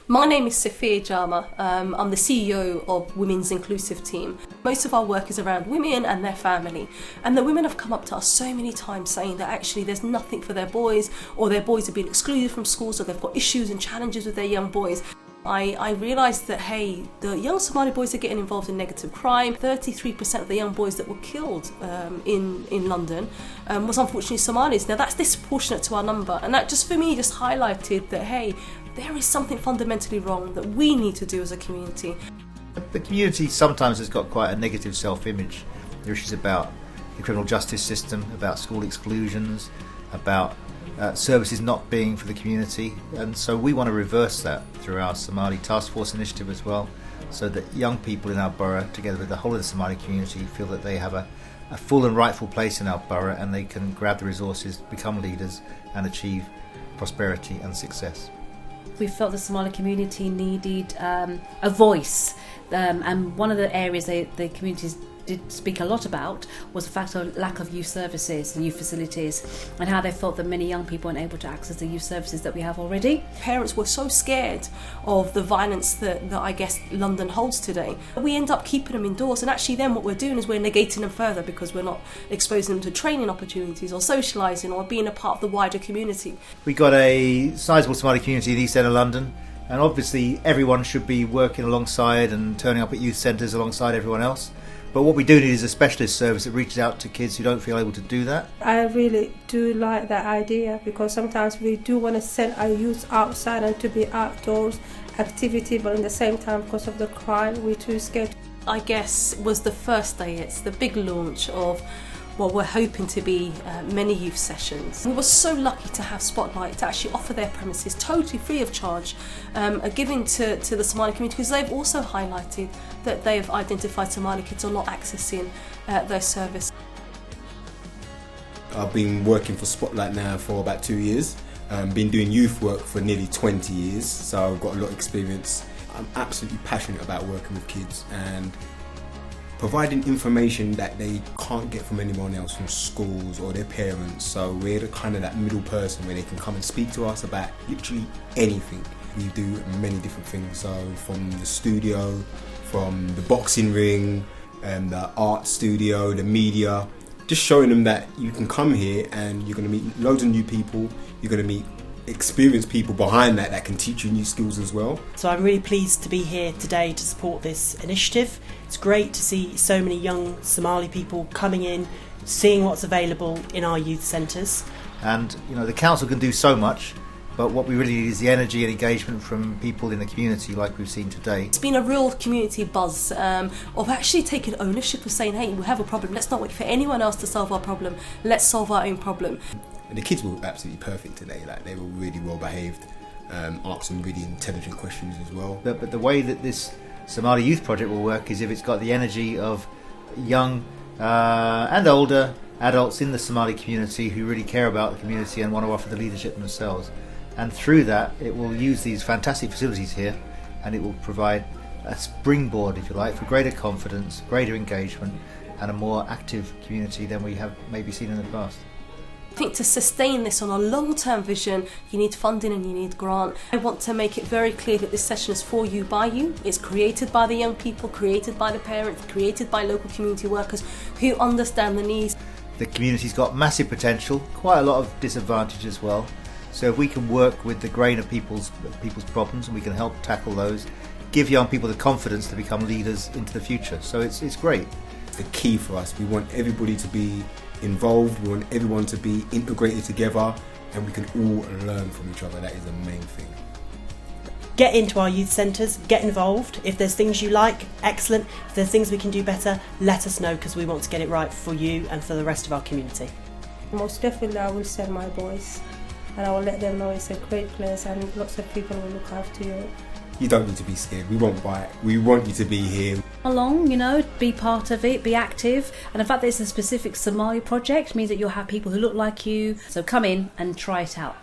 My name is SAFIA JAMA. I'm the CEO of Women's Inclusive Team. Most of our work is around women and their family. And the women have come up to us so many times saying that actually there's nothing for their boys, or their boys have been excluded from schools, or they've got issues and challenges with their young boys. I realised that, hey, the young Somali boys are getting involved in negative crime. 33% of the young boys that were killed in London was unfortunately Somalis. Now that's disproportionate to our number, and that just for me just highlighted that, hey, there is something fundamentally wrong that we need to do as a community. The community sometimes has got quite a negative self-image. There are issues about the criminal justice system, about school exclusions, about services not being for the community, and so we want to reverse that through our Somali Task Force initiative as well, so that young people in our borough, together with the whole of the Somali community, feel that they have a full and rightful place in our borough, and they can grab the resources, become leaders and achieve prosperity and success. We felt the Somali community needed a voice, and one of the areas the communities did speak a lot about was the fact of lack of youth services and youth facilities, and how they felt that many young people weren't able to access the youth services that we have already. Parents were so scared of the violence that I guess London holds today. We end up keeping them indoors, and actually then what we're doing is we're negating them further, because we're not exposing them to training opportunities or socialising or being a part of the wider community. We've got a sizable Somali community in the East End of London, and obviously everyone should be working alongside and turning up at youth centres alongside everyone else. But what we do need is a specialist service that reaches out to kids who don't feel able to do that. I really do like that idea, because sometimes we do want to send our youth outside and to be outdoors activity, but in the same time, because of the crime, we're too scared. I guess was the first day, it's the big launch of what we're hoping to be many youth sessions. We were so lucky to have Spotlight to actually offer their premises totally free of charge, giving to the Somali community, because they've also highlighted that they've identified Somali kids are not accessing their service. I've been working for Spotlight now for about 2 years. Been doing youth work for nearly 20 years, so I've got a lot of experience. I'm absolutely passionate about working with kids and providing information that they can't get from anyone else, from schools or their parents. So we're the kind of that middle person where they can come and speak to us about literally anything. We do many different things, so from the studio, from the boxing ring, the art studio, the media, just showing them that you can come here and you're going to meet loads of new people, you're going to meet experienced people behind that can teach you new skills as well. So I'm really pleased to be here today to support this initiative. It's great to see so many young Somali people coming in, seeing what's available in our youth centres. And you know, the council can do so much, but what we really need is the energy and engagement from people in the community, like we've seen today. It's been a real community buzz of actually taking ownership of saying, hey, we have a problem, let's not wait for anyone else to solve our problem, let's solve our own problem. The kids were absolutely perfect today. Like, they were really well behaved, asked some really intelligent questions as well. But the way that this Somali Youth Project will work is if it's got the energy of young and older adults in the Somali community who really care about the community and want to offer the leadership themselves. And through that, it will use these fantastic facilities here, and it will provide a springboard, if you like, for greater confidence, greater engagement, and a more active community than we have maybe seen in the past. I think to sustain this on a long-term vision, you need funding and you need grant. I want to make it very clear that this session is for you, by you. It's created by the young people, created by the parents, created by local community workers who understand the needs. The community's got massive potential, quite a lot of disadvantage as well. So if we can work with the grain of people's problems, and we can help tackle those, give young people the confidence to become leaders into the future. So it's great. The key for us, we want everybody to be involved, we want everyone to be integrated together, and we can all learn from each other. That is the main thing. Get into our youth centres, get involved. If there's things you like, excellent. If there's things we can do better, let us know, because we want to get it right for you and for the rest of our community. Most definitely I will send my boys, and I will let them know it's a great place and lots of people will look after you. You don't need to be scared. We won't bite. We want you to be here. Along, be part of it, be active. And the fact that it's a specific Somali project means that you'll have people who look like you. So come in and try it out.